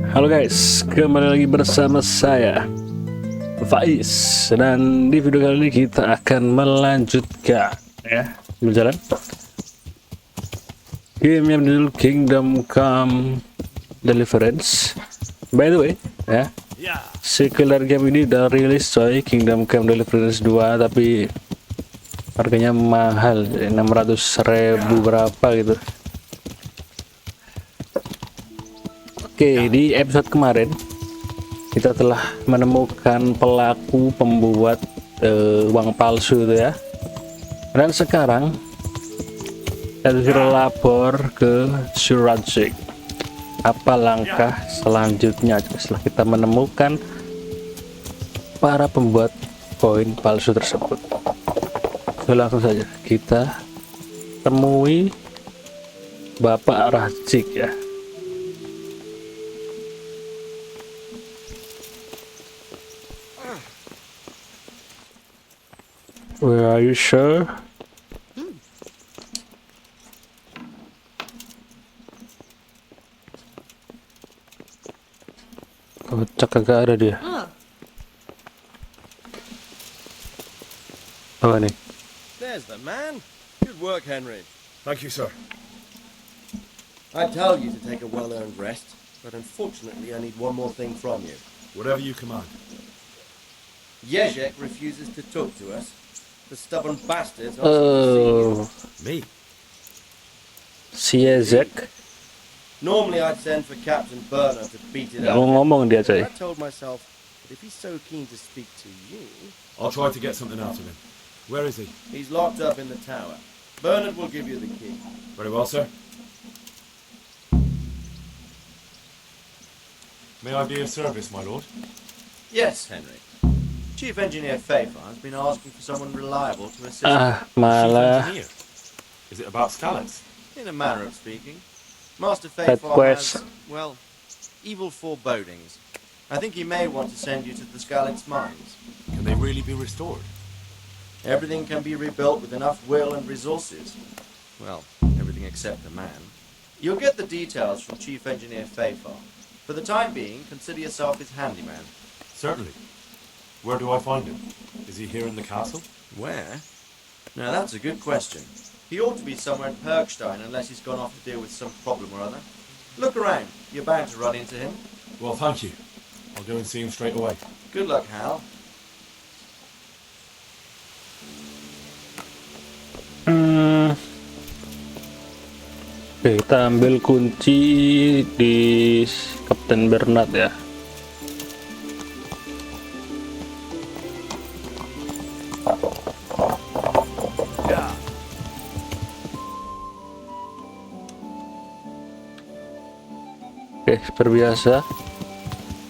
Halo guys, kembali lagi bersama saya Faiz, dan di video kali ini kita akan melanjutkan berjalan game yang berjudul Kingdom Come Deliverance. By the way, sequel game ini udah rilis coy, Kingdom Come Deliverance 2, tapi harganya mahal, 600.000 berapa gitu. Oke, di episode kemarin kita telah menemukan pelaku pembuat uang palsu itu ya. Dan sekarang kita disuruh lapor ke Surajik. Apa langkah selanjutnya setelah kita menemukan para pembuat koin palsu tersebut? So, langsung saja kita temui Bapak Rajik ya. Where are you, sir? Kocak kagak ada dia. Apa nih? There's the man. Good work, Henry. Thank you, sir. I tell you to take a well-earned rest, but unfortunately I need one more thing from you. Whatever you command. Jezek refuses to talk to us. The stubborn bastard. Me? Si Jezek. Normally I'd send for Captain Burner to beat it Nggak up. mau ngomong dia coy. I told myself that if he's so keen to speak to you, I'll try to get something out of him. Where is he? he's locked up in the tower. Bernard will give you the key. Very well, sir. May I be of service, my lord? Yes, Henry. Chief Engineer Fayfar has been asking for someone reliable to assist Malah Chief engineer. Is it about scallops? in a manner of speaking. Master That Fayfar quest. has, well, evil forebodings. I think he may want to send you to the Skalitz mines. Can they really be restored? Everything can be rebuilt with enough will and resources. Well, everything except the man. You'll get the details from Chief Engineer Fayfar. For the time being, consider yourself his handyman. Certainly. Where do I find him? Is he here in the castle? Where? Now that's a good question. He ought to be somewhere in Perkstein unless he's gone off to deal with some problem or other. Look around. You're bound to run into him. Well, thank you. I'll go and see him straight away. Good luck, Hal. Oke, kita ambil kunci di Kapten Bernard ya. Oke, seperti biasa,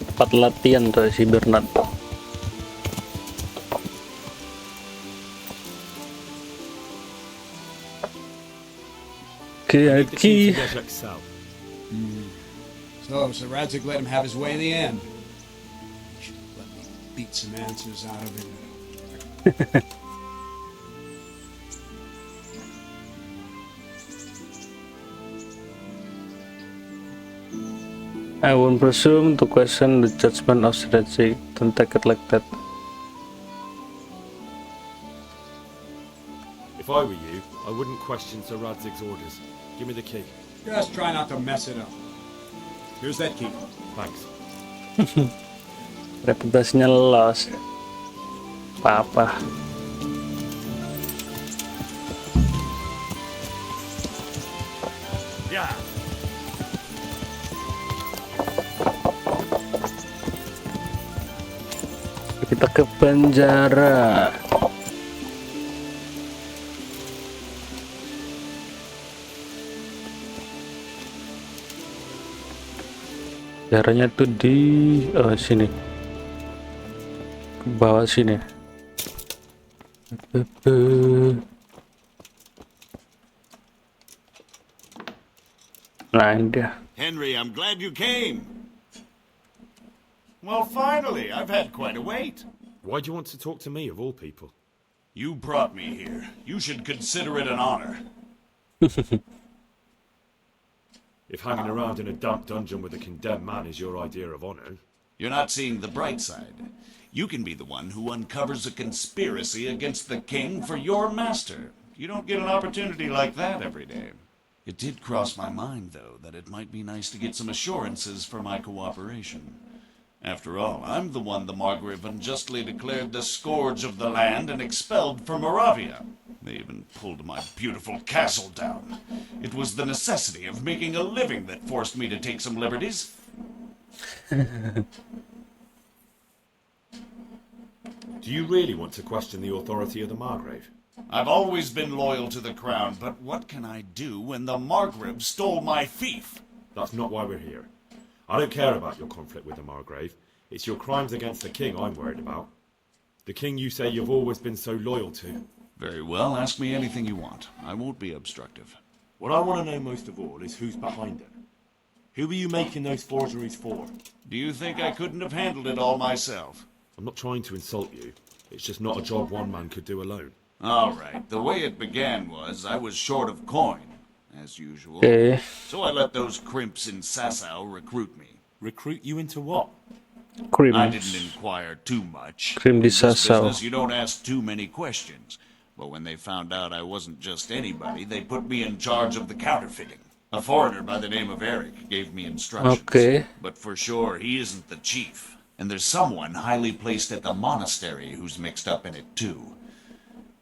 tempat latihan tuh si Bernard. Oke, Need the key key. to Jezek's cell. So Radzig let him have his way in the end. He should let me beat some answers out of him. I won't presume to question the judgment of Radzig. Don't take it like that. If I were you, I wouldn't question Sir Radzig's orders. Give me the key. Just try not to mess it up. Here's that key. Thanks. Reputasinya lost. Apa-apa. Yeah. Kita ke penjara. Penjaranya tuh di sini. Ke bawah sini. Nah, ini dia. Henry, I'm glad you came. Well, finally, I've had quite a wait. Why do you want to talk to me, of all people? You brought me here. You should consider it an honor. If hanging around in a damp dungeon with a condemned man is your idea of honor. You're not seeing the bright side. You can be the one who uncovers a conspiracy against the king for your master. You don't get an opportunity like that every day. It did cross my mind, though, that it might be nice to get some assurances for my cooperation. After all, I'm the one the Margrave unjustly declared the scourge of the land and expelled from Moravia. They even pulled my beautiful castle down. It was the necessity of making a living that forced me to take some liberties. Do you really want to question the authority of the Margrave? I've always been loyal to the crown, but what can I do when the Margrave stole my fief? That's not why we're here. I don't care about your conflict with the Margrave. It's your crimes against the king I'm worried about. The king you say you've always been so loyal to. Very well, ask me anything you want. I won't be obstructive. What I want to know most of all is who's behind it. Who are you making those forgeries for? Do you think I couldn't have handled it all myself? I'm not trying to insult you. It's just not a job one man could do alone. All right, the way it began was I was short of coin, as usual. Oke. So I let those crimps in Sasau recruit me. Recruit you into what? Krim. I didn't inquire too much. Krim In di this Sasau. business, you don't ask too many questions. But when they found out I wasn't just anybody, they put me in charge of the counterfeiting. A foreigner by the name of Eric gave me instructions. Okay. But for sure, he isn't the chief. And there's someone highly placed at the monastery who's mixed up in it too.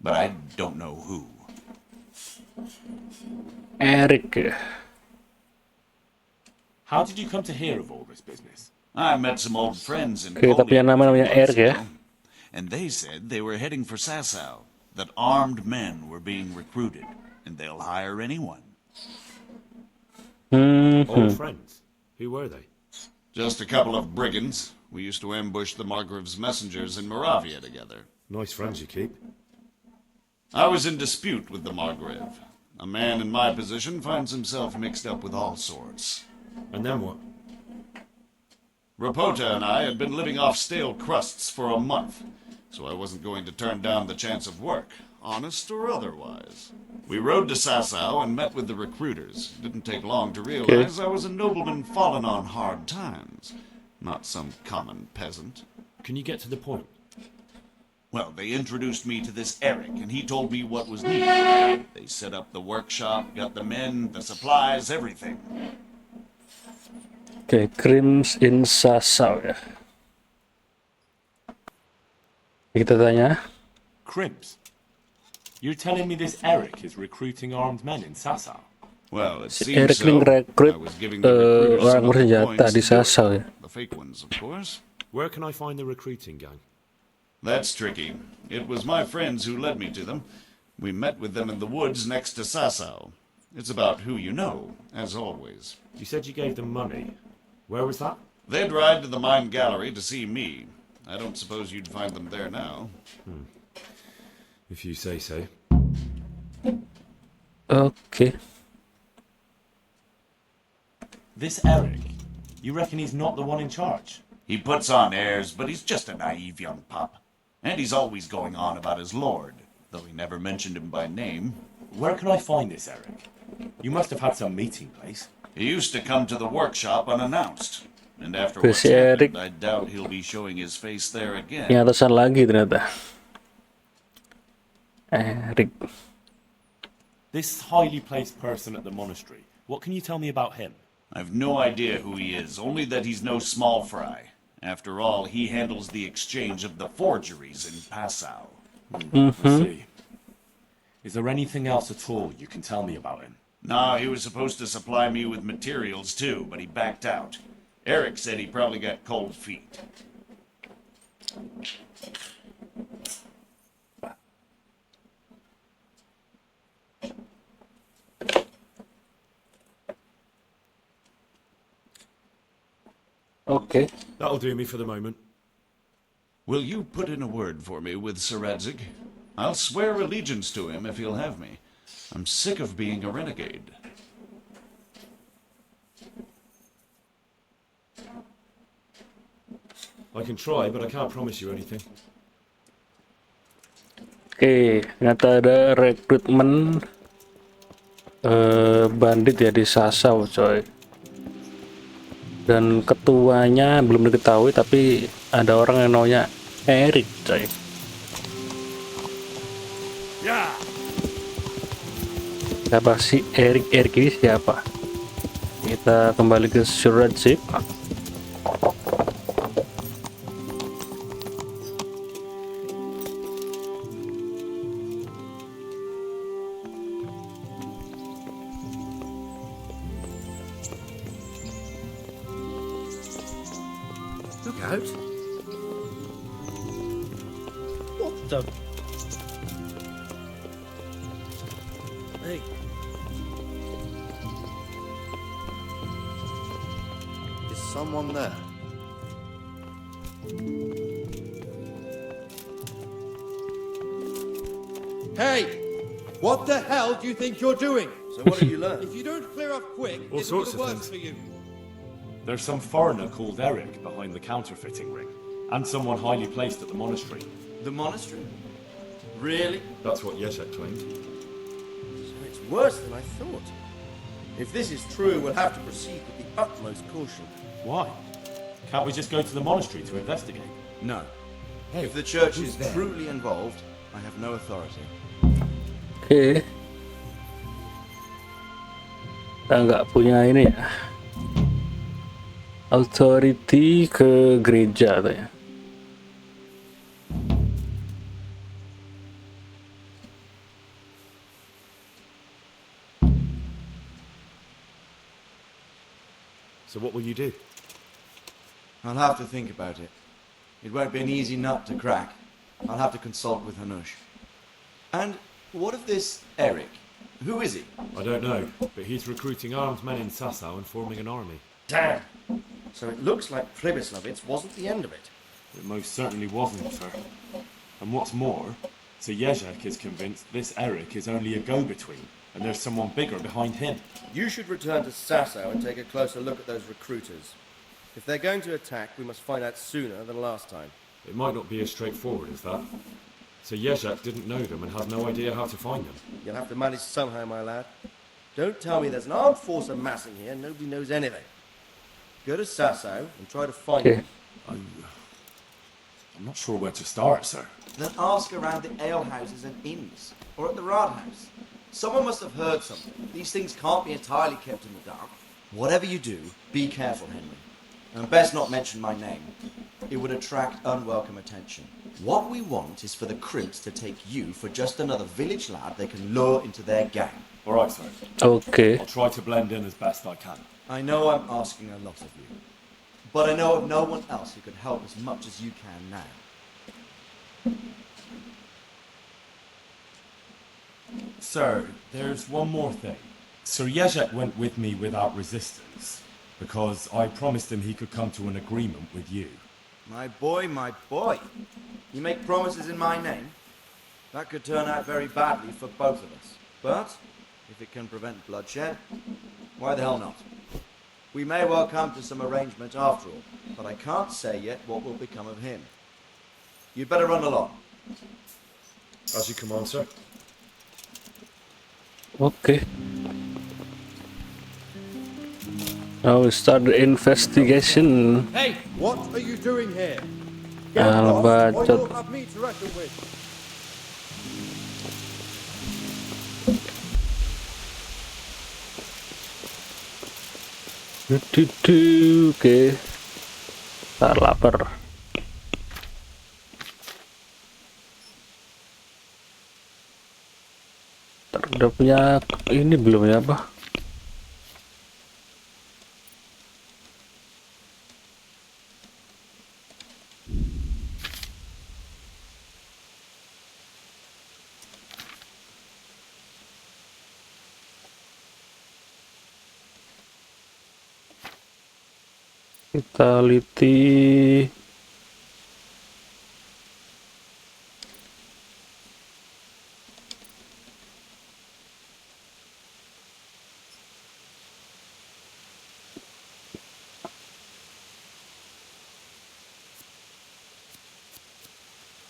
But I don't know who. Eric. How did you come to hear of all this business? I met some old friends in Oke, tapi yang namanya Eric ya. and they said they were heading for Sasau, that armed men were being recruited, and they'll hire anyone. Old friends? Who were they? Just a couple of brigands. We used to ambush the Margrave's messengers in Moravia together. Nice friends you keep. I was in dispute with the Margrave. A man in my position finds himself mixed up with all sorts. And then what? Rapota and I had been living off stale crusts for a month, so I wasn't going to turn down the chance of work, honest or otherwise. We rode to Sasau and met with the recruiters. It didn't take long to realize I was a nobleman fallen on hard times, not some common peasant. Can you get to the point? Well, they introduced me to this Eric, and he told me what was needed. They set up the workshop, got the men, the supplies, everything. Oke, Crimes in Sasau ya. Kita tanya. Crimps? You're telling me this Eric is recruiting armed men in Sasau? Well, it Si seems Eric so. ini ngerekrut I was giving the recruiters orang some of the bersenjata coins di to do it. Sasau ya. The fake ones, of course. Where can I find the recruiting gang? That's tricky. It was my friends who led me to them. We met with them in the woods next to Sasau. It's about who you know, as always. You said you gave them money. Where was that? They'd ride to the mine gallery to see me. I don't suppose you'd find them there now. If you say so. Oke. This Eric, you reckon he's not the one in charge? He puts on airs, but he's just a naive young pup. And he's always going on about his lord, though he never mentioned him by name. Where can I find this Eric? You must have had some meeting place. He used to come to the workshop unannounced. And after Oke, what's si Eric. happened, I doubt he'll be showing his face there again. Yang atasan lagi ternyata. Eric. This highly placed person at the monastery, what can you tell me about him? I've no idea who he is, only that he's no small fry. After all, he handles the exchange of the forgeries in Passau. I see. Is there anything else at all you can tell me about him? No, he was supposed to supply me with materials too, but he backed out. Eric said he probably got cold feet. Oke. That'll do me for the moment. Will you put in a word for me with Sir Radzig? I'll swear allegiance to him if he'll have me. I'm sick of being a renegade. I can try, but I can't promise you anything. Oke, ternyata ada rekrutmen bandit ya di Sasau, coy. Dan ketuanya belum diketahui, tapi ada orang yang namanya Eric, coy. Siapa sih Eric? Eric ini siapa? Kita kembali ke surat ship. Look out. What the? Hey. Is someone there? Hey! What the hell do you think you're doing? So what have you learned? If you don't clear up quick, All it'll sorts be of the worse things. for you. There's some foreigner called Eric behind the counterfeiting ring, and someone highly placed at the monastery. The monastery? Really? That's what Yeshek claimed. So it's worse than I thought. If this is true, we'll have to proceed with the utmost caution. Why? Can't we just go to the monastery to investigate? No. If the church is truly involved, I have no authority. Oke. Kita nggak punya ini ya. Authority ke gereja tuh ya. So what will you do? I'll have to think about it. It won't be an easy nut to crack. I'll have to consult with Hanush. And what of this Eric? Who is he? I don't know, but he's recruiting armed men in Sasau and forming an army. Damn! So it looks like Pribyslavitz wasn't the end of it. It most certainly wasn't, sir. And what's more, Sir Yezhek is convinced this Eric is only a go-between, and there's someone bigger behind him. You should return to Sasau and take a closer look at those recruiters. If they're going to attack, we must find out sooner than last time. It might not be as straightforward as that. Sir Yezhek didn't know them and has no idea how to find them. You'll have to manage somehow, my lad. Don't tell me there's an armed force amassing here and nobody knows anything. Go to Sasau and try to find Okay. them. I'm not sure where to start, sir. Then ask around the alehouses and inns, or at the Rathaus. Someone must have heard something. These things can't be entirely kept in the dark. Whatever you do, be careful, Henry. And best not mention my name. It would attract unwelcome attention. What we want is for the crimps to take you for just another village lad they can lure into their gang. All right, sir. Oke. I'll try to blend in as best I can. I know I'm asking a lot of you, but I know of no one else who could help as much as you can now. Sir, there's one more thing. Sir Yezhek went with me without resistance, because I promised him he could come to an agreement with you. My boy, my boy. You make promises in my name? That could turn out very badly for both of us. But, if it can prevent bloodshed, why the hell not? We may well come to some arrangement after all, but I can't say yet what will become of him. You'd better run along. As you command, sir. Oke. Now we start the investigation. Hey! What are you doing here? Get Ah, lost, or bacot. you'll have me to reckon with. Oke. Ntar lapar. Ntar udah punya ini belum ya, apa? Vitality.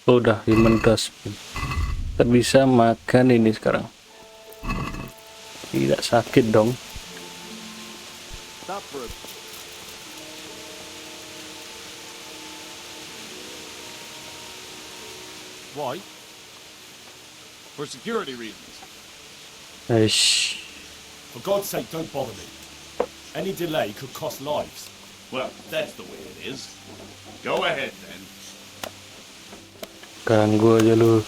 Oh, udah human dustbin. Kita bisa makan ini sekarang. Tidak sakit dong. Stop for a Why? For security reasons. Eish. For God's sake, don't bother me. Any delay could cost lives. Well, that's the way it is. Go ahead, then. Ganggu aja lu.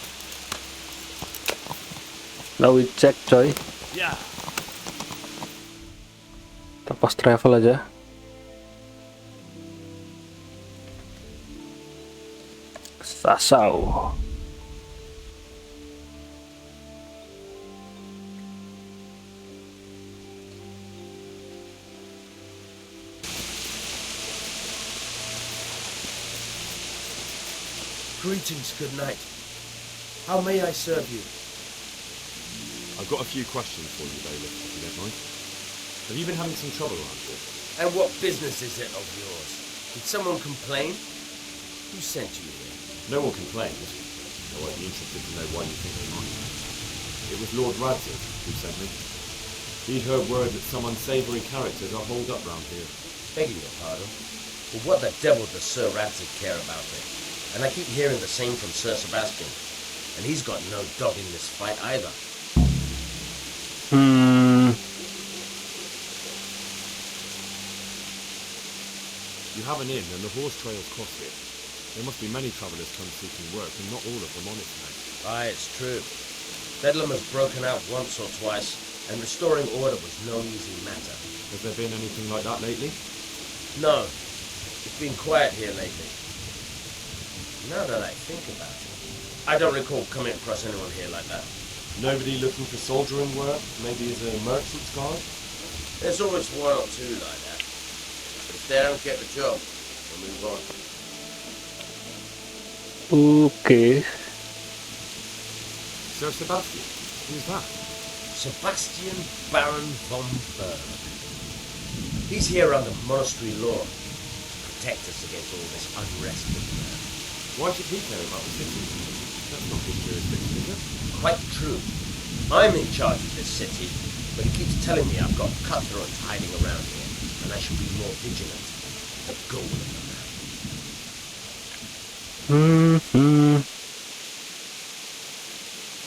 Now we check coy. Yeah. Kita pas travel aja. Sasau. Greetings, good night. How may I serve you? I've got a few questions for you, Bailiff, if you don't mind. Have you been having some trouble around here? And what business is it of yours? Did someone complain? Who sent you here? No one complained, though I'd be interested to know why you think they might. It was Lord Radzig who sent me. He'd heard word that some unsavoury characters are holed up round here. Begging your pardon. Well, what the devil does Sir Radzig care about it? And I keep hearing the same from Sir Sebastian. And he's got no dog in this fight either. You have an inn and the horse trails cross it. There must be many travellers come seeking work, and not all of them honest men. Aye, it's true. Bedlam has broken out once or twice, and restoring order was no easy matter. Has there been anything like that lately? No, it's been quiet here lately. Now that I think about it, I don't recall coming across anyone here like that. Nobody looking for soldiering work? Maybe as a merchant's guard? There's always one or two like that. But if they don't get the job, they'll move on. Okay. Sir Sebastian? Who's that? Sebastian Baron von Berg. He's here under monastery law to protect us against all this unrest in the land. Why should he care about the city? That's not his jurisdiction, is it? Quite true. I'm in charge of this city, but he keeps telling me I've got cutthroats hiding around here, and I should be more vigilant. The goal of the man.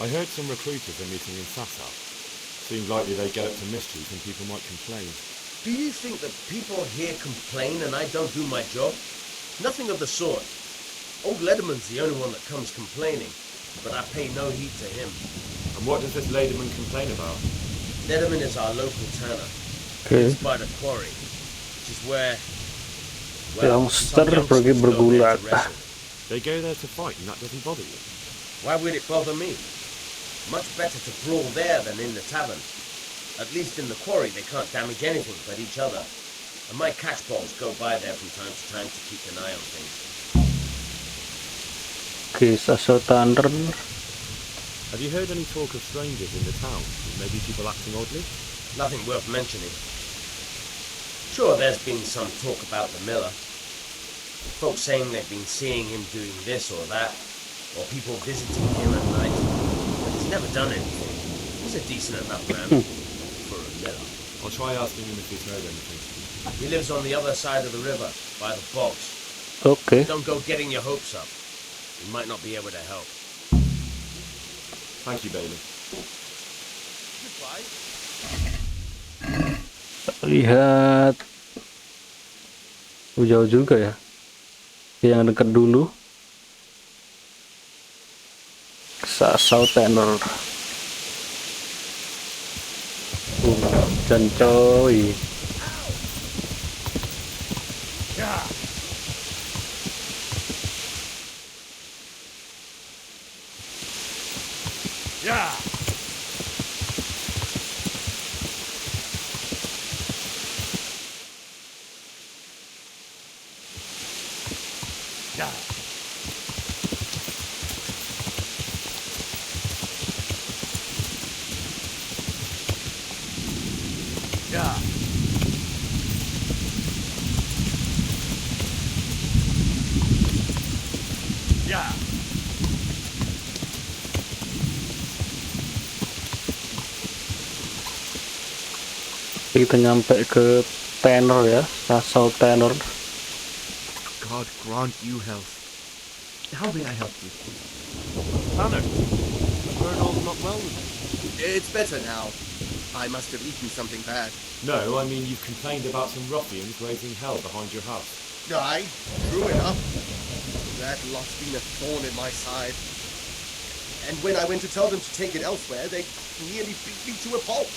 I heard some recruiters are meeting in Sasau. Seems likely they get up to mischief and people might complain. Do you think that people here complain and I don't do my job? Nothing of the sort. Old Lederman's the only one that comes complaining, but I pay no heed to him. And what does this Lederman complain about? Lederman is our local tanner. Okay. It's by the quarry, which is where... Youngster some pergi youngsters go there bergulat. to wrestle. They go there to fight and that doesn't bother you? Why would it bother me? Much better to brawl there than in the tavern. At least in the quarry they can't damage anything but each other. And my catchballs go by there from time to time to keep an eye on things. Okay, Sasau Thunder. Have you heard any talk of strangers in the town? Maybe people acting oddly? Nothing worth mentioning. Sure, there's been some talk about the miller. Folks saying they've been seeing him doing this or that, or people visiting him at night. But he's never done anything. He's a decent enough man for a miller. I'll try asking him if he's heard anything. He lives on the other side of the river, by the bogs. Okay. Don't go getting your hopes up. He might not be able to help. Thank you, Bailey. Goodbye. Lihat. Jauh juga ya. Yang dekat dulu. Sasau Tenor. Dan coy. Kita nyampe ke Tenor ya, Sasau Tenor. God grant you health. How may I help you? Tanner, I've heard all's not well with you. It's better now. I must have eaten something bad. No, I mean you've complained about some ruffians raising hell behind your house. Aye, true enough. That lot's been a thorn in my side. And when I went to tell them to take it elsewhere, they nearly beat me to a pulp.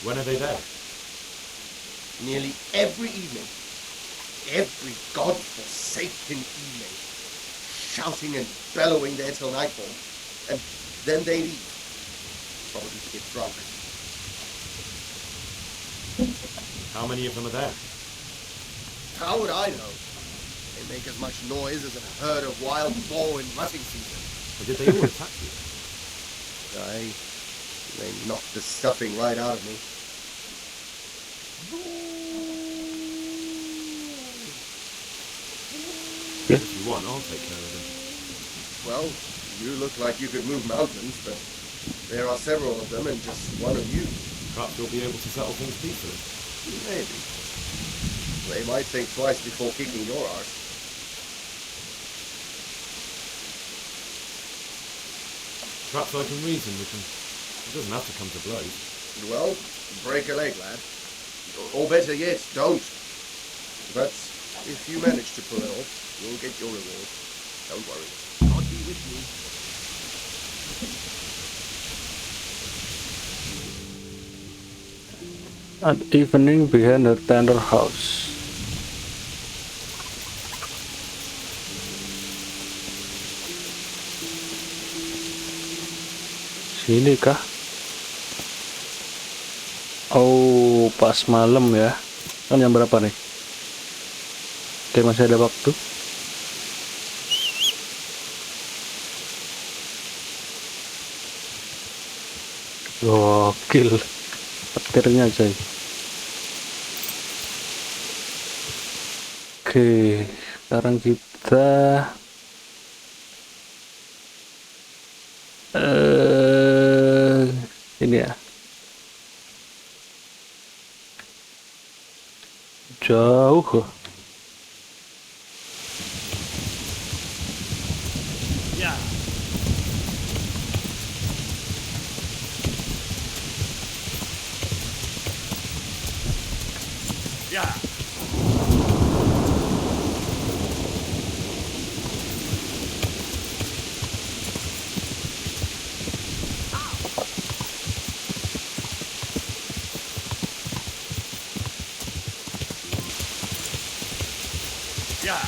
When are they there? Nearly every evening. Every godforsaken evening. Shouting and bellowing there till nightfall. And then they leave. Probably to get drunk. How many of them are there? How would I know? They make as much noise as a herd of wild boar in rutting season. Or did they all attack you? Aye, they knocked the stuffing right out of me. If you want, I'll take care of them. Well, you look like you could move mountains, but there are several of them and just one of you. Perhaps you'll be able to settle things peacefully. Maybe. They might think twice before kicking your arse. Perhaps I can reason with them. It doesn't have to come to blows. Well, break a leg, lad. Or better yet, don't. But if you manage to pull it off, you'll get your reward. Don't worry. God be with you. At evening behind the tender house. Sini kah? Oh, pas malam ya. Kan jam berapa nih? Oke, masih ada waktu. Gokil. Petirnya coy. Oke, sekarang kita ini ya. Jauh. Yeah. Yeah. Yeah.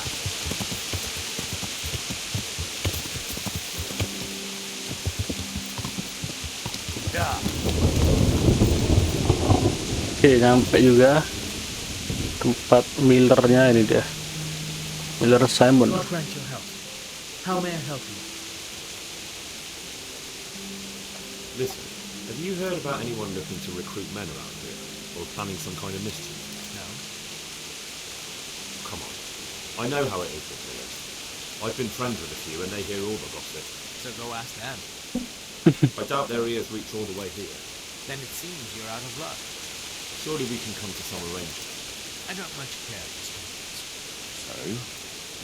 Yeah. Oke, nyampe juga tempat millernya. Ini dia, Miller Simon. God grant your help. How may I help you? Listen, have you heard about anyone looking to recruit men around here? Or planning some kind of mischief? No. Come on. I know how it is with millers. I've been friends with a few and they hear all the gossip. So go ask them. I doubt their ears reach all the way here. Then it seems you're out of luck. Surely we can come to some arrangement. I don't much care at this moment. So,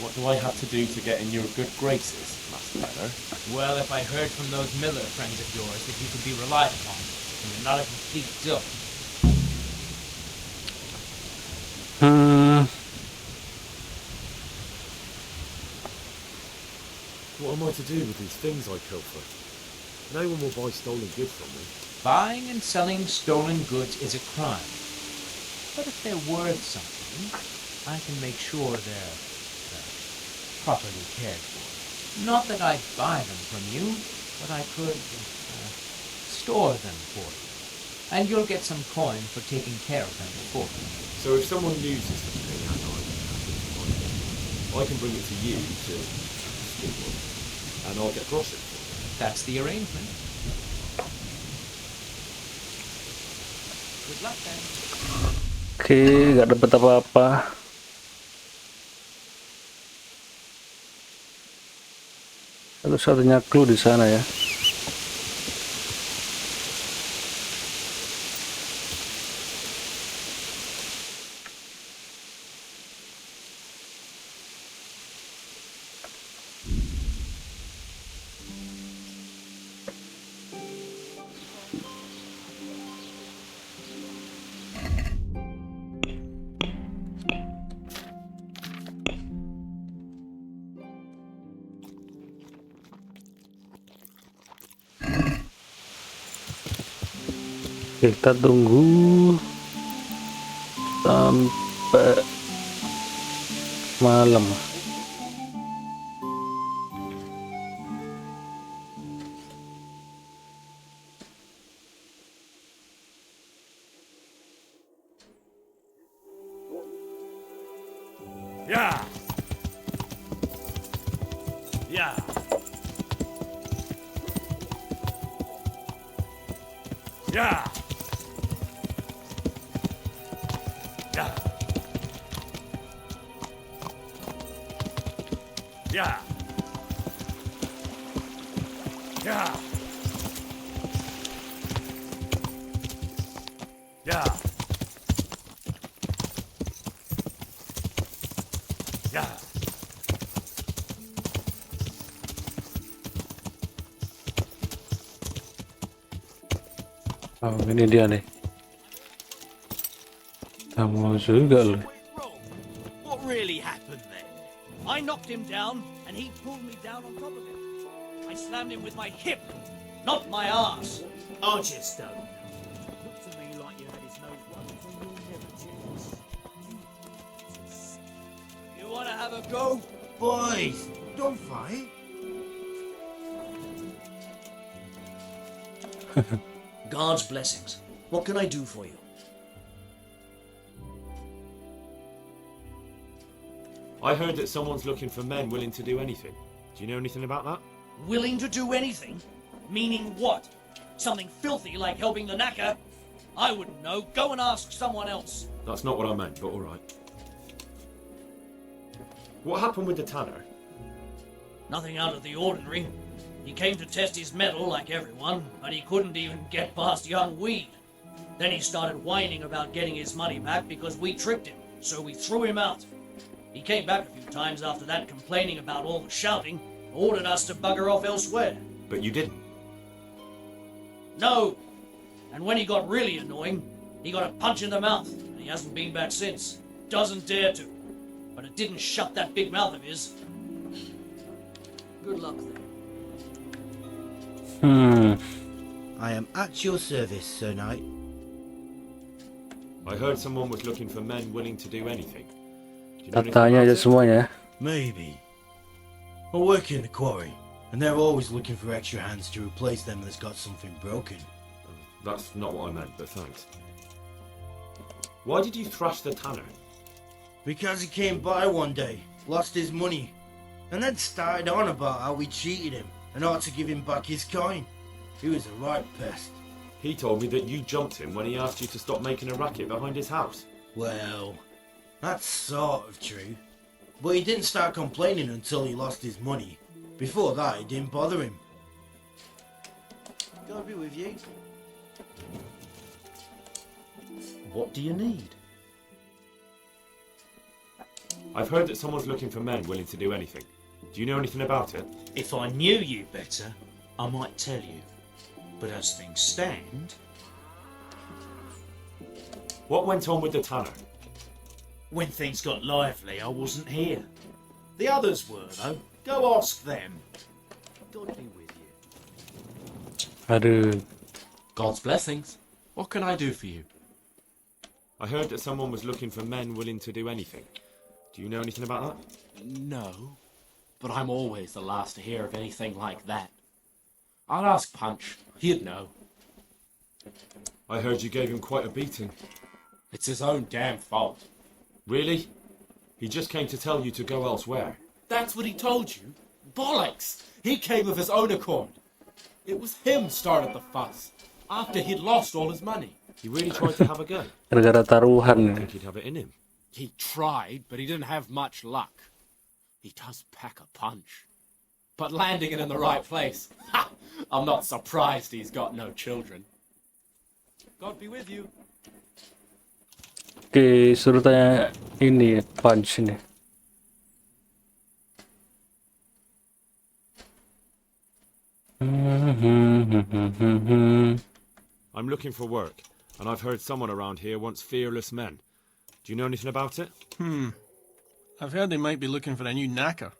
what do I have to do to get in your good graces, Master Miller? Well, if I heard from those Miller friends of yours that you could be relied upon, and you're not a complete dope. What am I to do with these things I pilfer? No one will buy stolen goods from me. Buying and selling stolen goods is a crime. But if they're worth something, I can make sure they're properly cared for. Not that I'd buy them from you, but I could store them for you. And you'll get some coin for taking care of them for me. So if someone loses something and I can bring it to you to steal, and I'll get groschen for it. That's the arrangement. Good luck then. Oke, gak dapet apa-apa. Satu-satunya clue di sana ya. Kita tunggu sampai malam. Yeah. Yeah. Yeah. Yeah. Yeah. Yeah. Yeah. Yeah. Oh, ini dia nih. Kamu juga loh. What really happened then? I knocked him down, and he pulled me down on top of him. I slammed him with my hip, not my ass. I just don't know. Looked to me like you had his nose right between your never cheeks. You want to have a go? Boys, don't fight. God's blessings. What can I do for you? I heard that someone's looking for men willing to do anything. Do you know anything about that? Willing to do anything? Meaning what? Something filthy like helping the knacker? I wouldn't know. Go and ask someone else. That's not what I meant, but alright. What happened with the tanner? Nothing out of the ordinary. He came to test his mettle like everyone, but he couldn't even get past young Weed. Then he started whining about getting his money back because we tricked him, so we threw him out. He came back a few times after that complaining about all the shouting, ordered us to bugger off elsewhere. But you didn't. No! And when he got really annoying, he got a punch in the mouth, and he hasn't been back since. Doesn't dare to. But it didn't shut that big mouth of his. Good luck then. I am at your service, Sir Knight. I heard someone was looking for men willing to do anything. Do you know anything Tatanya about aja it? semuanya. Maybe. I work in the quarry, and they're always looking for extra hands to replace them that's got something broken. That's not what I meant, but thanks. Why did you thrash the tanner? Because he came by one day, lost his money, and then started on about how we cheated him and ought to give him back his coin. He was a right pest. He told me that you jumped him when he asked you to stop making a racket behind his house. Well, that's sort of true. But he didn't start complaining until he lost his money. Before that, it didn't bother him. God be with you. What do you need? I've heard that someone's looking for men willing to do anything. Do you know anything about it? If I knew you better, I might tell you. But as things stand, What went on with the tanner? when things got lively, I wasn't here. The others were, though. Go ask them. God be with you. Aduh. God's blessings. What can I do for you? I heard that someone was looking for men willing to do anything. Do you know anything about that? No, but I'm always the last to hear of anything like that. I'll ask Punch. He'd know. I heard you gave him quite a beating. It's his own damn fault. Really? He just came to tell you to go elsewhere. That's what he told you? Bollocks! He came of his own accord. It was him started the fuss, after he'd lost all his money. He really tried to have a go. Gara-gara taruhan I nih. think he'd have it in him. He tried, but he didn't have much luck. He does pack a punch. But landing it in the right place, ha! I'm not surprised he's got no children. God be with you. Oke, suruh tanya ini Punch ini. I'm looking for work, and I've heard someone around here wants fearless men. Do you know anything about it? I've heard they might be looking for a new knacker.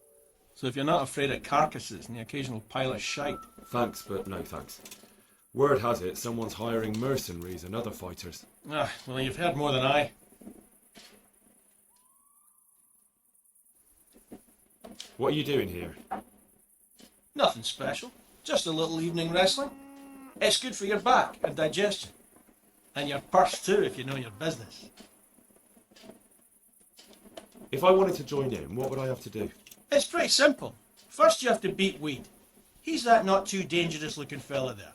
So if you're not afraid of carcasses and the occasional pile of shite. Thanks, but no thanks. Word has it someone's hiring mercenaries and other fighters. Ah, well, you've heard more than I. What are you doing here? Nothing special. Just a little evening wrestling. It's good for your back and digestion. And your purse too, if you know your business. If I wanted to join in, what would I have to do? It's pretty simple. First you have to beat Weed. He's that not too dangerous looking fella there.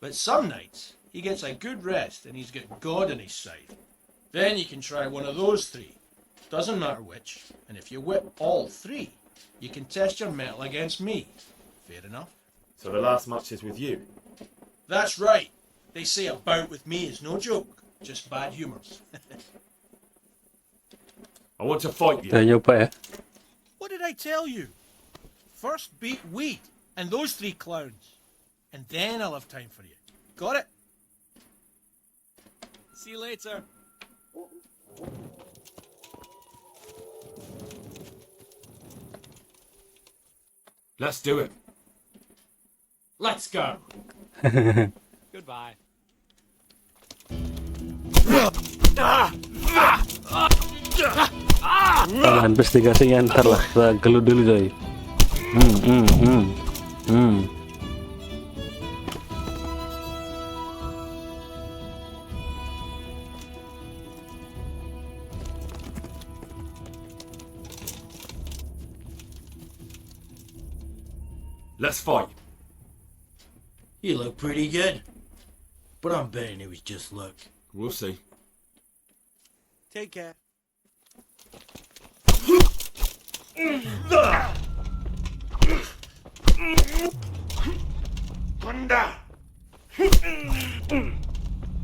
But some nights, he gets a good rest and he's got God on his side. Then you can try one of those three. Doesn't matter which. And if you whip all three, you can test your mettle against me. Fair enough? So the last match is with you? That's right. They say a bout with me is no joke. Just bad humour. I want to fight you. Udah nyoba ya. What did I tell you? First beat Weed and those three clowns. And then I'll have time for you. Got it? See you later. Let's do it. Let's go. Goodbye. Investigasinya ntar lah, kita gelut dulu coy. Let's fight. You look pretty good. But I'm betting it was just luck. We'll see. Take care.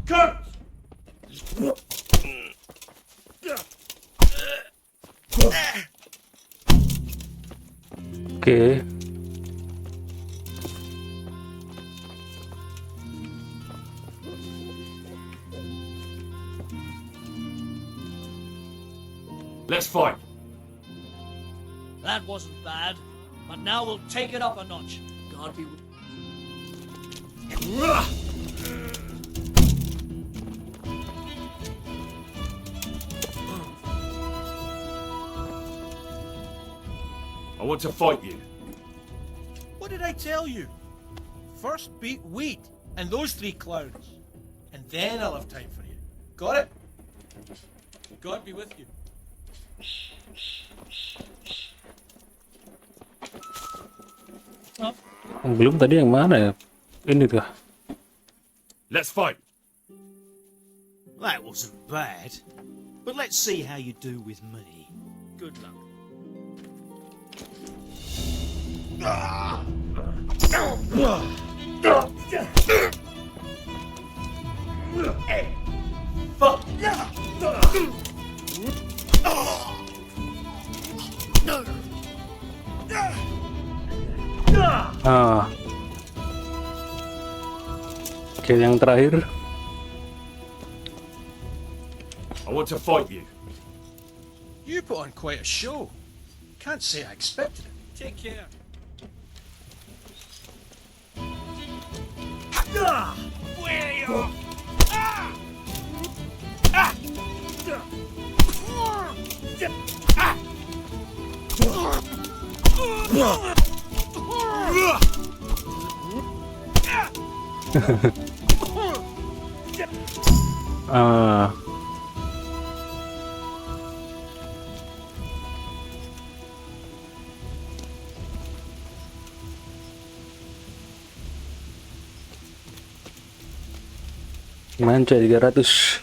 Cut! Oke. Let's fight. That wasn't bad. But now we'll take it up a notch. God be with I want to fight you. What did I tell you? First beat Weed and those three clowns. And then I'll have time for you. Got it? God be with you. Belum tadi yang mana ya? Ini tuh. Let's fight. That wasn't bad. But let's see how you do with me. Good luck. Oke, yang terakhir. I want to fight you. You put on quite a show. Can't say I expected it. Take care. Where you? Manca 300.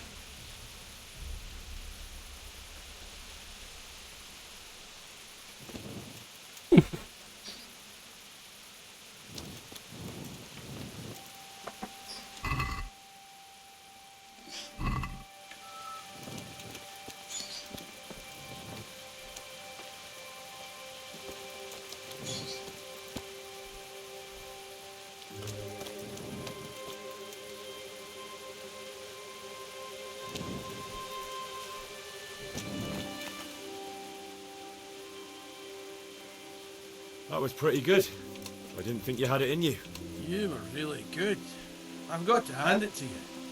That was pretty good. I didn't think you had it in you. You were really good. I've got to hand it to you.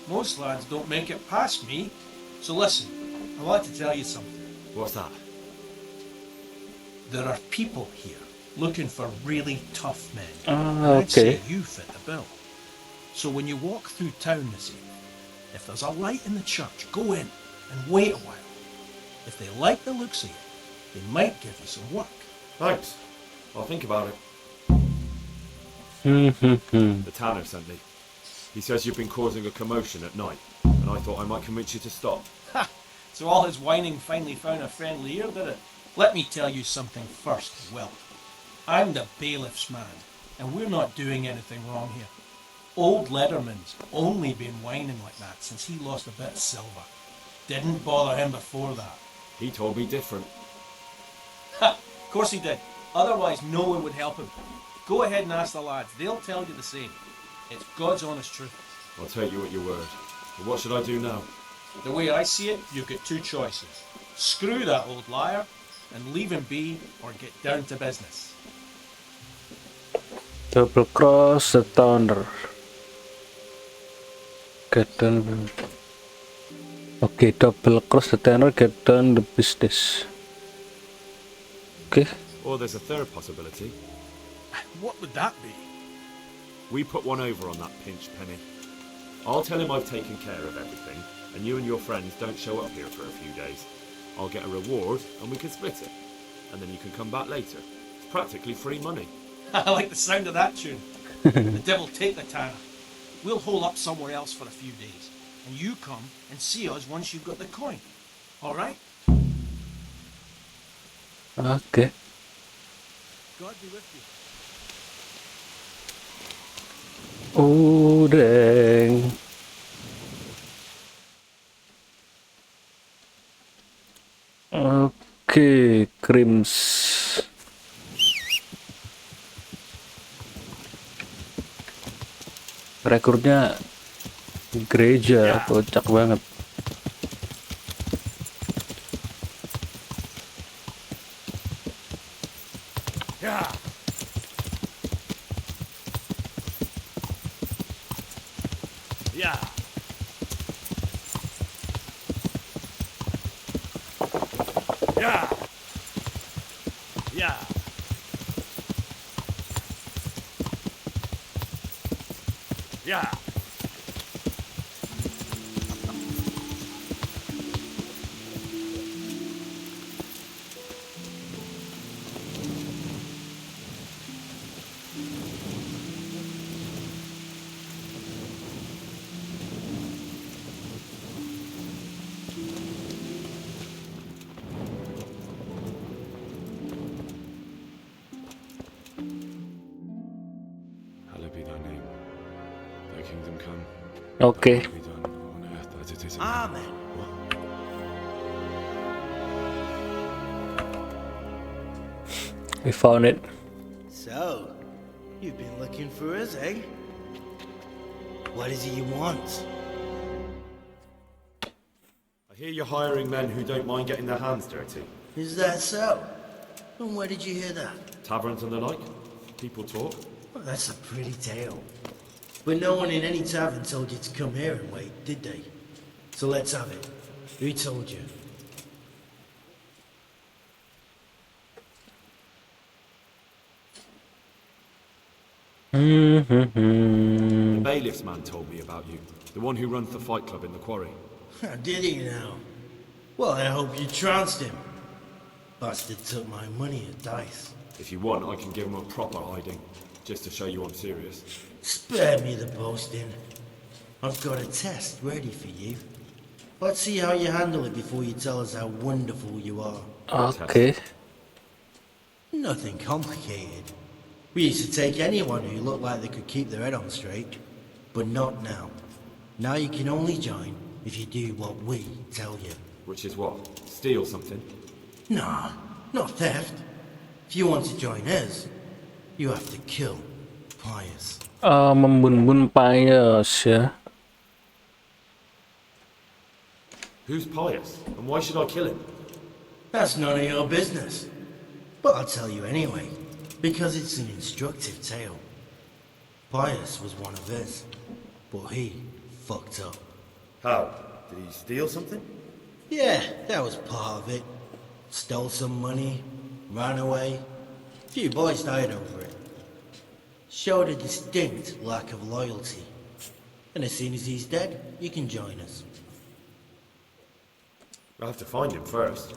Most lads don't make it past me. So listen, I want to tell you something. What's that? There are people here looking for really tough men. Ah, I'd say okay. you fit the bill. So when you walk through town this evening, if there's a light in the church, go in and wait a while. If they like the looks of you, they might give you some work. Thanks. I'll think about it. The tanner sent me. He says you've been causing a commotion at night, and I thought I might convince you to stop. Ha! So all his whining finally found a friendly ear, did it? Let me tell you something first, Will. I'm the bailiff's man, and we're not doing anything wrong here. Old Letterman's only been whining like that since he lost a bit of silver. Didn't bother him before that. He told me different. Ha! Of course he did. Otherwise no one would help him. Go ahead and ask the lads. They'll tell you the same. It's God's honest truth. I'll take you at your word. But what should I do now? The way I see it, you've got two choices. Screw that old liar and leave him be, or get down to business. Double cross the thunder. Get done. Okay, double cross the tanner, get done the business. Okay. Or there's a third possibility. What would that be? We put one over on that pinch penny. I'll tell him I've taken care of everything, and you and your friends don't show up here for a few days. I'll get a reward, and we can split it. And then you can come back later. It's practically free money. I like the sound of that tune. The devil take the tanner. We'll hole up somewhere else for a few days, and you come and see us once you've got the coin. All right? Okay. God be with you. Oh dang. Okay, Crims. Rekornya gereja, kocak banget. Yeah. Yeah. Yeah. Yeah. Yeah. Hallowed be thy name. Thy kingdom come. Okay. Thy will be done on earth as it is in Amen. heaven. What? We found it. So, you've been looking for us, eh? What is it you want? I hear you're hiring men who don't mind getting their hands dirty. Is that so? And where did you hear that? Taverns and the like. People talk. Well, that's a pretty tale. But no one in any tavern told you to come here and wait, did they? So let's have it. Who told you? The bailiff's man told me about you. The one who runs the fight club in the quarry. Did he now? Well, I hope you trounced him. Bastard took my money at dice. If you want, I can give him a proper hiding, just to show you I'm serious. Spare me the boasting. I've got a test ready for you. Let's see how you handle it before you tell us how wonderful you are. Okay. Nothing complicated. We used to take anyone who looked like they could keep their head on straight. But not now. Now you can only join if you do what we tell you. Which is what? Steal something? Nah, not theft. If you want to join us, you have to kill Pius. Membun-bun Pius ya. Who's Pius? And why should I kill him? That's none of your business. But I'll tell you anyway, because it's an instructive tale. Pius was one of us. but he fucked up. How? Did he steal something? Yeah, that was part of it. Stole some money, ran away. A few boys died over it. Showed a distinct lack of loyalty. And as soon as he's dead, you can join us. I'll have to find him first.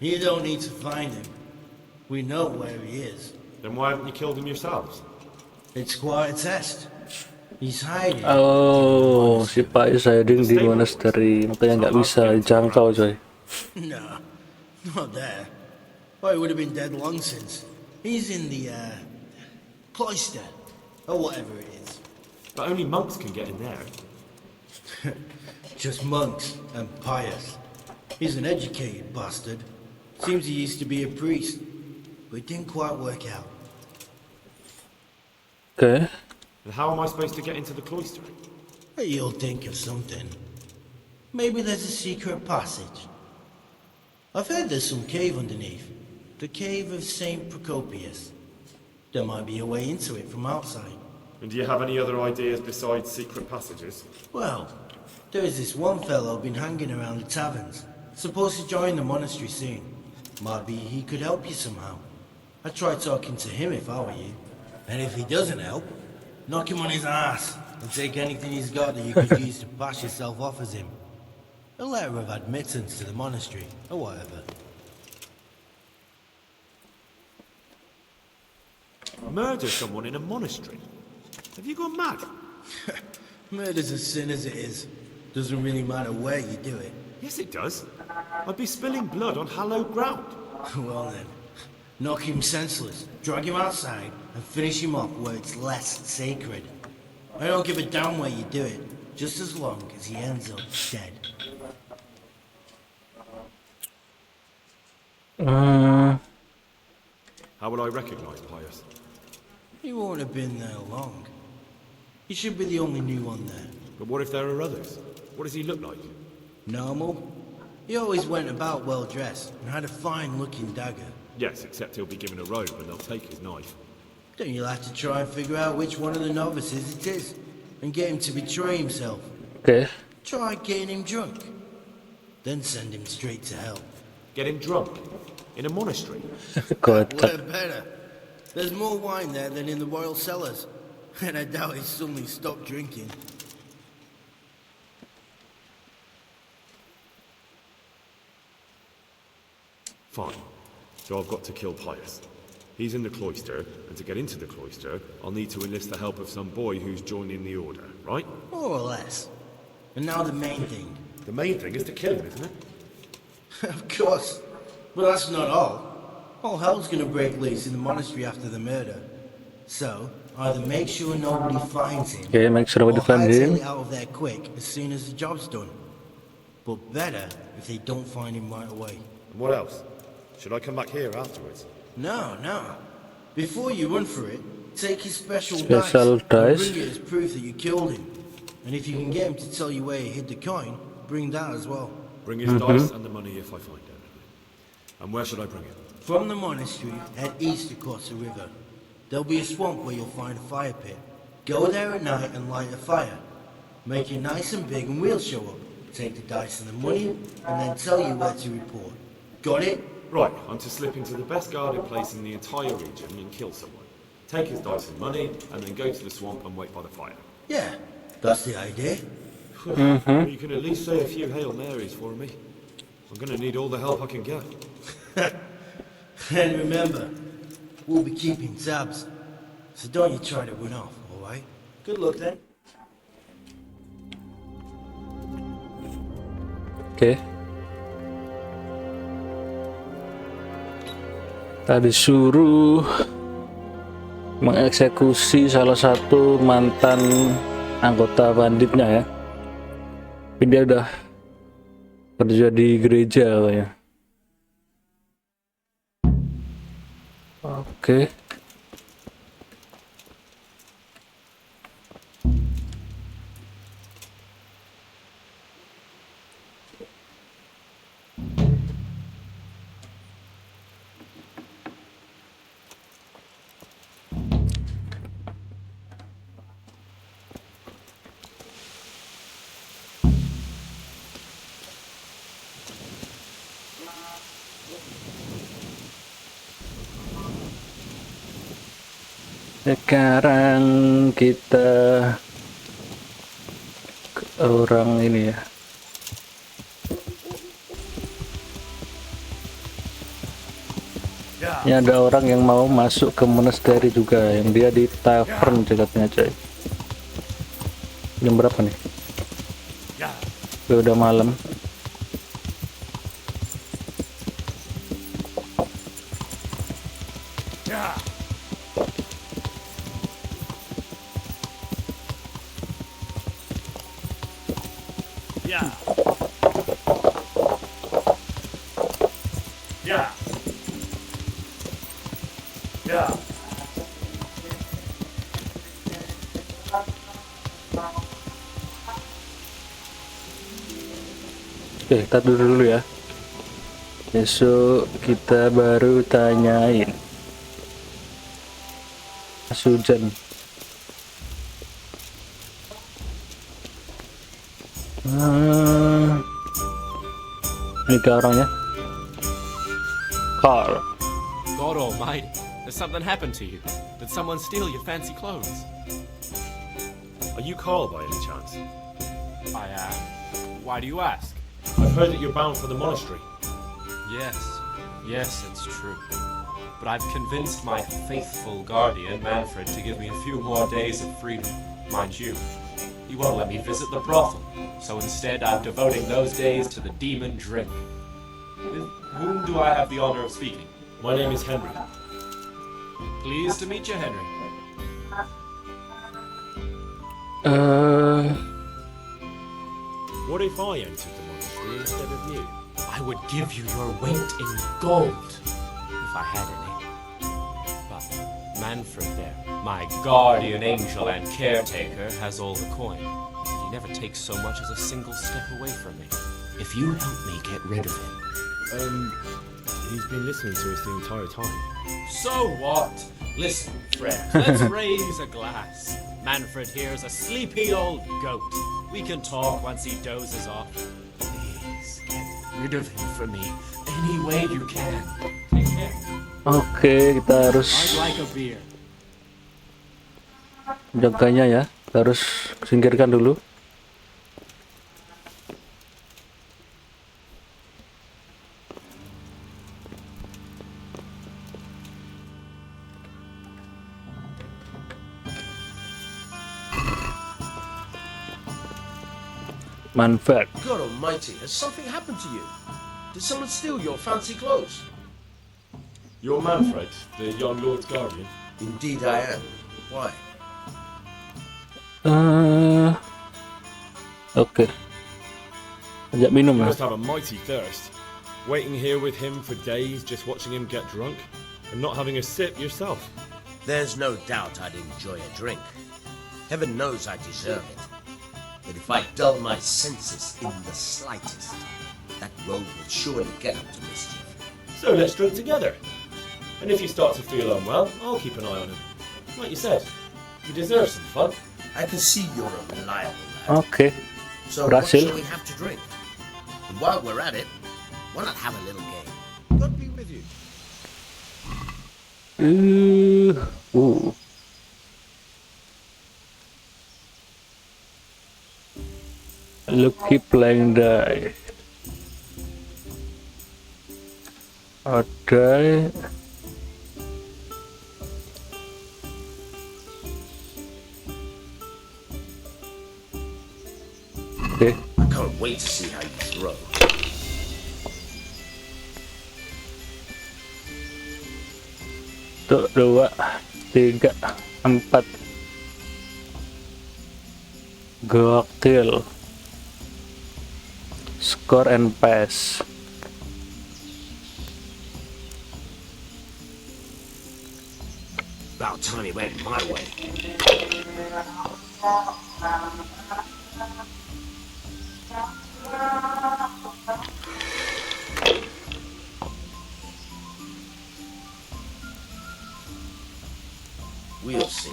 You don't need to find him. We know where he is. Then why haven't you killed him yourselves? It's quite a test. He's hiding. Oh, si Pais hiding di monastery, makanya nggak bisa dijangkau coy. No, not there. Well, he would have been dead long since. He's in the, cloister, or whatever it is. But only monks can get in there. Just monks and pious. He's an educated bastard. Seems he used to be a priest, but it didn't quite work out. Okay. And how am I supposed to get into the cloister? You'll think of something. Maybe there's a secret passage. I've heard there's some cave underneath. The cave of St. Procopius. There might be a way into it from outside. And do you have any other ideas besides secret passages? Well, there is this one fellow been hanging around the taverns. Supposed to join the monastery soon. Might be he could help you somehow. I'd try talking to him if I were you. And if he doesn't help, knock him on his ass and take anything he's got that you could use to pass yourself off as him. A letter of admittance to the monastery, or whatever. Murder someone in a monastery? Have you gone mad? Murder's a sin as it is. Doesn't really matter where you do it. Yes, it does. I'd be spilling blood on hallowed ground. Well then, knock him senseless, drag him outside, and finish him off where it's less sacred. I don't give a damn where you do it, just as long as he ends up dead. How would I recognize Pius? He won't have been there long. He should be the only new one there. But what if there are others? What does he look like? Normal. He always went about well dressed and had a fine looking dagger. Yes, except he'll be given a robe and they'll take his knife. Then you'll have to try and figure out which one of the novices it is and get him to betray himself. Okay. Try getting him drunk. Then send him straight to hell. Get him drunk? In a monastery? Kotak. We're better. There's more wine there than in the royal cellars. And I doubt he's suddenly stopped drinking. Fine. So I've got to kill Pius. He's in the cloister, and to get into the cloister, I'll need to enlist the help of some boy who's joining the order, right? More or less. And now the main thing. The main thing is to kill him, isn't it? Of course. But that's not all. All hell's gonna break loose in the monastery after the murder. So, either make sure nobody finds him, Okay, make sure nobody or finds hightail him. it out of there quick as soon as the job's done. But better if they don't find him right away. And what else? Should I come back here afterwards? No. Before you run for it, take his special Special dice dice. and bring it as proof that you killed him. And if you can get him to tell you where he hid the coin, bring that as well. Bring his dice and the money if I find it. And where should I bring it? From the monastery, head east across the river. There'll be a swamp where you'll find a fire pit. Go there at night and light a fire. Make it nice and big and we'll show up. Take the dice and the money, and then tell you where to report. Got it? Right, I'm to slip into the best guarded place in the entire region and kill someone. Take his dice and money, and then go to the swamp and wait by the fire. Yeah, that's the idea. You can at least say a few Hail Marys for me. I'm gonna need all the help I can get. And remember, we'll be keeping tabs. So don't you try to run off, alright? Good luck then. Okay. Tadi suruh mengeksekusi salah satu mantan anggota banditnya ya. Tapi dia udah kerja di gereja kayaknya. Oke. Sekarang kita ke orang ini ya. Ini ada orang yang mau masuk ke monastery juga, yang dia di tavern cekatnya coy. Jam berapa nih? Udah malam. Oke, kita dulu ya. Besok kita baru tanyain Mas Hujan. Ini ke orangnya. Carl. God almighty, has something happened to you? Did someone steal your fancy clothes? Are you Carl by any chance? I am. Why do you ask? I've heard that you're bound for the monastery. Yes, it's true. But I've convinced my faithful guardian, Manfred, to give me a few more days of freedom. Mind you, he won't let me visit the brothel, so instead I'm devoting those days to the demon drink. With whom do I have the honor of speaking? My name is Henry. Pleased to meet you, Henry. What if I entered the monastery instead of you? I would give you your weight in gold, if I had any. But Manfred there, my guardian angel and caretaker, has all the coin. He never takes so much as a single step away from me. If you help me get rid of him... He's been listening to us the entire time. So what? Listen, friend, let's raise a glass. Manfred here's a sleepy old goat. We can talk once he dozes off. Please, get rid of him for me any way you can. Take care. Oke, kita harus I'd like a beer. jaganya ya. Kita harus singkirkan dulu. Manfred. God almighty, has something happened to you? Did someone steal your fancy clothes? You're Manfred, the young lord's guardian? Indeed I am. Why? Oke. Ajak minum You ya. must have a mighty thirst. Waiting here with him for days, just watching him get drunk, and not having a sip yourself. There's no doubt I'd enjoy a drink. Heaven knows I deserve it. But if I dull my senses in the slightest, that rogue will surely get up to mischief. So let's drink together. And if you start to feel unwell, I'll keep an eye on him. Like you said, he deserves some fun. I can see you're a reliable lad. Oke. So what Berhasil. shall we have to drink? And while we're at it, why not have a little game? God be with you. Lucky playing die. Ada. Oke. I can't wait to see how you throw. 1, 2, 3, 4. Gokil. Score and pass. About time he went my way. We'll see.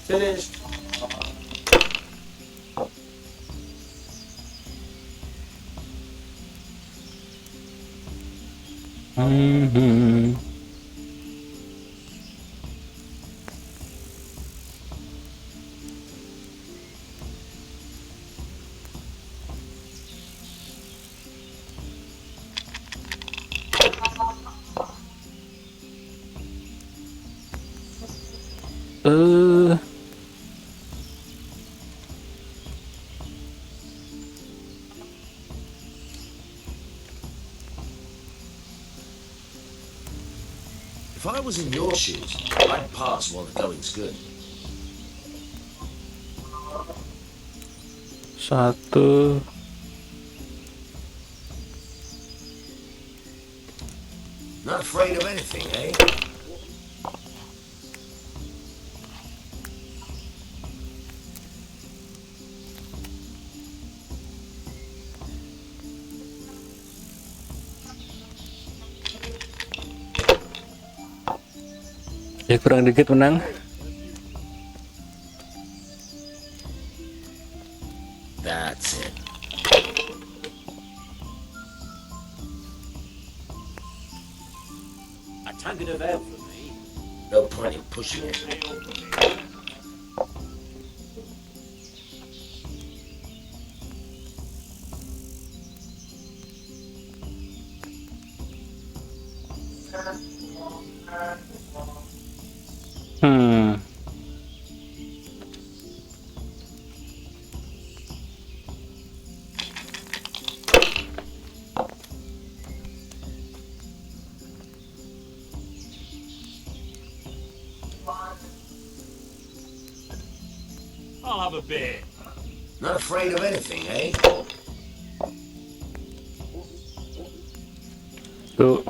Finished. Hmm. If I was in your shoes, I'd pass while the going's good. Satu. Not afraid of anything, eh? Ya kurang dikit menang. That's it. A tangle of air for me. No point in pushing it. I'll have a beer. Not afraid of anything, eh? Tuh.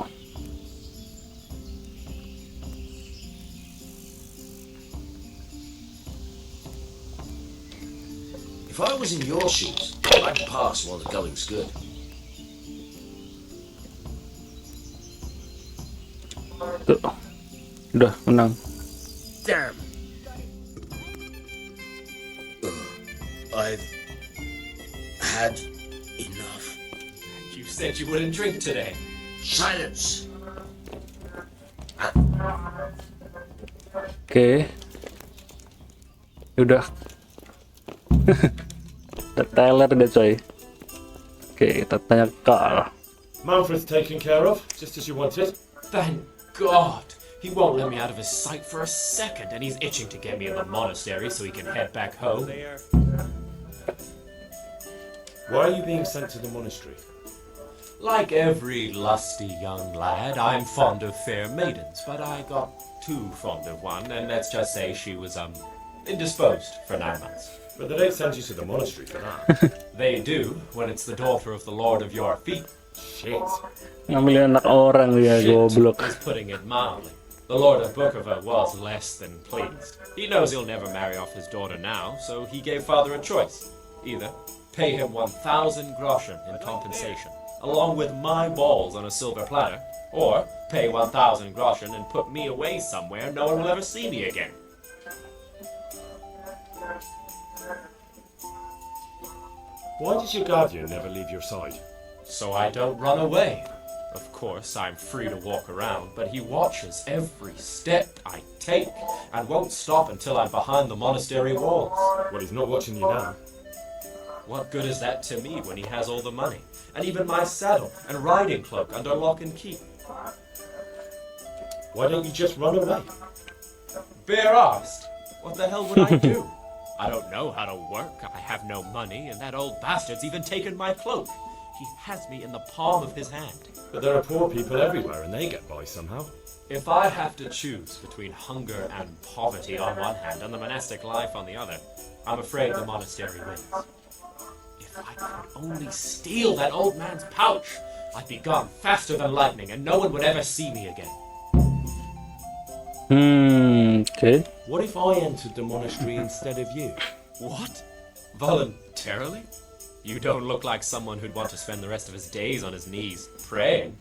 If I was in your shoes, I'd pass while the going's good. Tuh. Udah menang. Damn. I've had enough. You said you wouldn't drink today. Silence. Oke. Udah. Tyler deh coy. Oke, kita tanya Carl. Manfred's taken care of, just as you wanted. Thank God. He won't let me out of his sight for a second, and he's itching to get me in the monastery so he can head back home. Why are you being sent to the monastery? Like every lusty young lad, I'm fond of fair maidens, but I got too fond of one, and let's just say she was, indisposed for 9 months. But they don't send you to the monastery for that. They do, when it's the daughter of the lord of your feet. Shit. Ngambil anak orang dia, goblok. Is putting it mildly. The lord of Bookover was less than pleased. He knows he'll never marry off his daughter now, so he gave father a choice. Either pay him 1,000 groschen in compensation, along with my balls on a silver platter, or pay 1,000 groschen and put me away somewhere no one will ever see me again. Why does your guardian never leave your side? So I don't run away. Of course, I'm free to walk around, but he watches every step I take and won't stop until I'm behind the monastery walls. Well, he's not watching you now. What good is that to me when he has all the money, and even my saddle and riding cloak under lock and key? Why don't you just run away? Bare arsed. What the hell would I do? I don't know how to work, I have no money, and that old bastard's even taken my cloak. He has me in the palm of his hand. But there are poor people everywhere and they get by somehow. If I have to choose between hunger and poverty on one hand and the monastic life on the other, I'm afraid the monastery wins. If I could only steal that old man's pouch, I'd be gone faster than lightning and no one would ever see me again. Okay. What if I entered the monastery instead of you? What? Voluntarily? You don't look like someone who'd want to spend the rest of his days on his knees praying.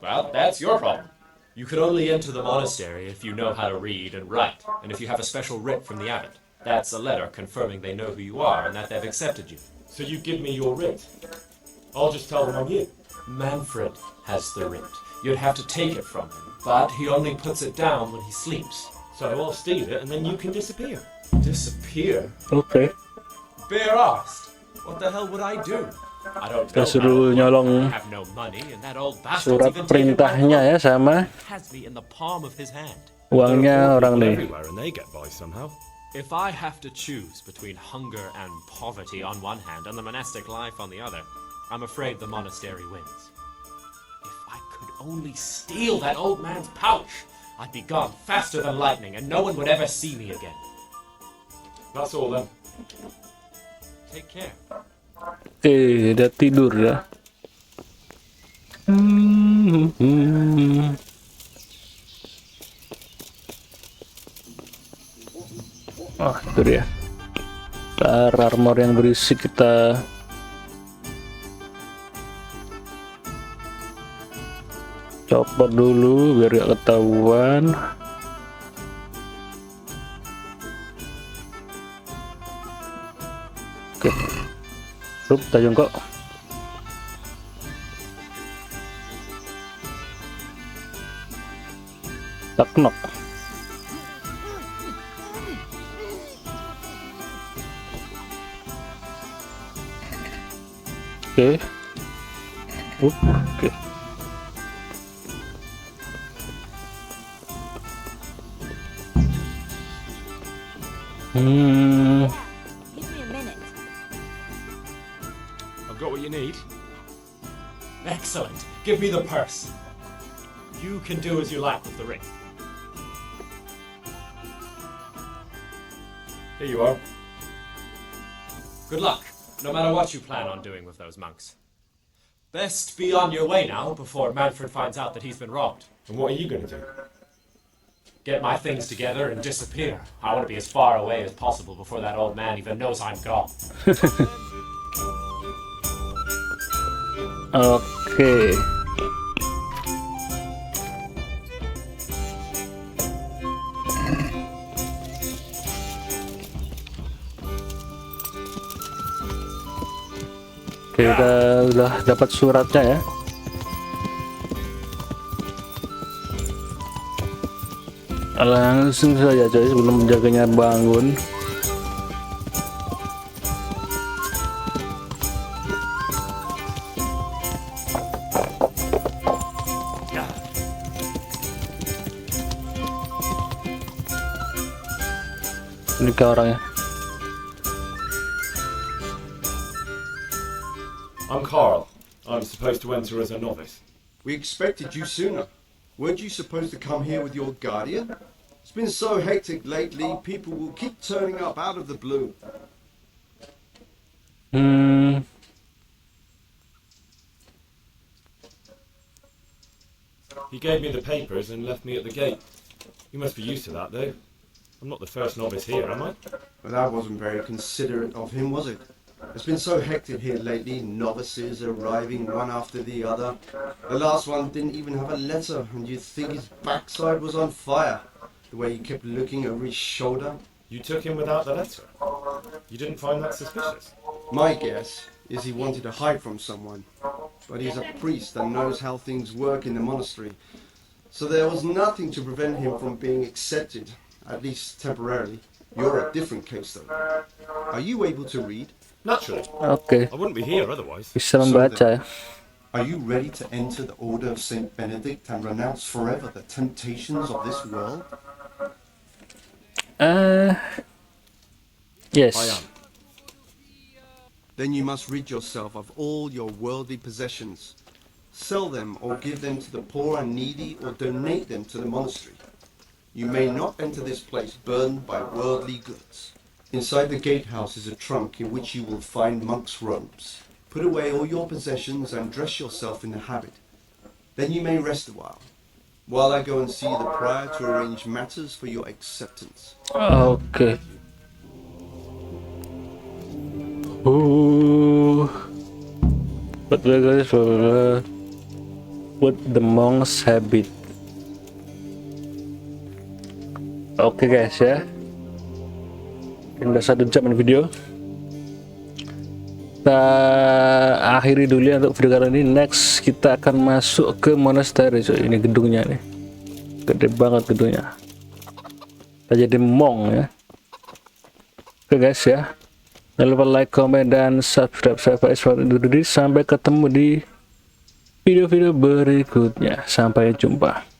Well, that's your problem. You could only enter the monastery if you know how to read and write, and if you have a special writ from the abbot. That's a letter confirming they know who you are and that they've accepted you. So you give me your writ. I'll just tell them I'm you. Manfred has the ring. You'd have to take it from him, but he only puts it down when he sleeps. So I'll steal it and then you can disappear. Disappear? Oke. Bare-assed? What the hell would I do? I don't Kita know. suruh nyolong I have no money, and that old bastard's surat even taken my perintahnya ya sama has me in the palm of his hand. uangnya orang nih. Everywhere and they get by somehow. If I have to choose between hunger and poverty on one hand and the monastic life on the other, I'm afraid the monastery wins. If I could only steal that old man's pouch, I'd be gone faster than lightning and no one would ever see me again. That's all then. Take care. Oke, udah tidur ya. Oh, itu dia. Armor yang berisik kita copot dulu biar gak ketahuan. Oke. Kita jongkok. Tak knock. Oke. Oke. Give me a minute. I've got what you need. Excellent. Give me the purse. You can do as you like with the ring. Here you are. Good luck, no matter what you plan on doing with those monks. Best be on your way now before Manfred finds out that he's been robbed. And what are you going to do? Get my things together and disappear. I want to be as far away as possible before that old man even knows I'm gone. Oke. Oke, kita udah dapat suratnya ya. Langsung saja coy sebelum penjaganya bangun. Ini ke orangnya. I'm Carl. I'm supposed to enter as a novice. We expected you sooner. Weren't you supposed to come here with your guardian? It's been so hectic lately, people will keep turning up out of the blue. He gave me the papers and left me at the gate. You must be used to that, though. I'm not the first novice here, am I? Well, that wasn't very considerate of him, was it? It's been so hectic here lately, novices arriving one after the other. The last one didn't even have a letter, and you'd think his backside was on fire, the way he kept looking over his shoulder. You took him without the letter? You didn't find that suspicious? My guess is he wanted to hide from someone, but he's a priest and knows how things work in the monastery, so there was nothing to prevent him from being accepted, at least temporarily. You're a different case though. Are you able to read? Naturally. Oke. I wouldn't be here otherwise. Bisa membaca ya. Are you ready to enter the order of Saint Benedict and renounce forever the temptations of this world? Yes. I am. Then you must rid yourself of all your worldly possessions. Sell them or give them to the poor and needy or donate them to the monastery. You may not enter this place burdened by worldly goods. Inside the gatehouse is a trunk in which you will find monks' robes. Put away all your possessions and dress yourself in the habit. Then you may rest a while I go and see the prior to arrange matters for your acceptance. Oke. But with the monk's habit. Oke guys ya. Udah 1 jam video. kita akhiri dulu ya untuk video kali ini. Next kita akan masuk ke monastery coy. Ini gedungnya nih, gede banget gedungnya. Kita jadi monk ya. Oke guys ya, jangan lupa like, comment, dan subscribe. Sampai ketemu di video-video berikutnya. Sampai jumpa.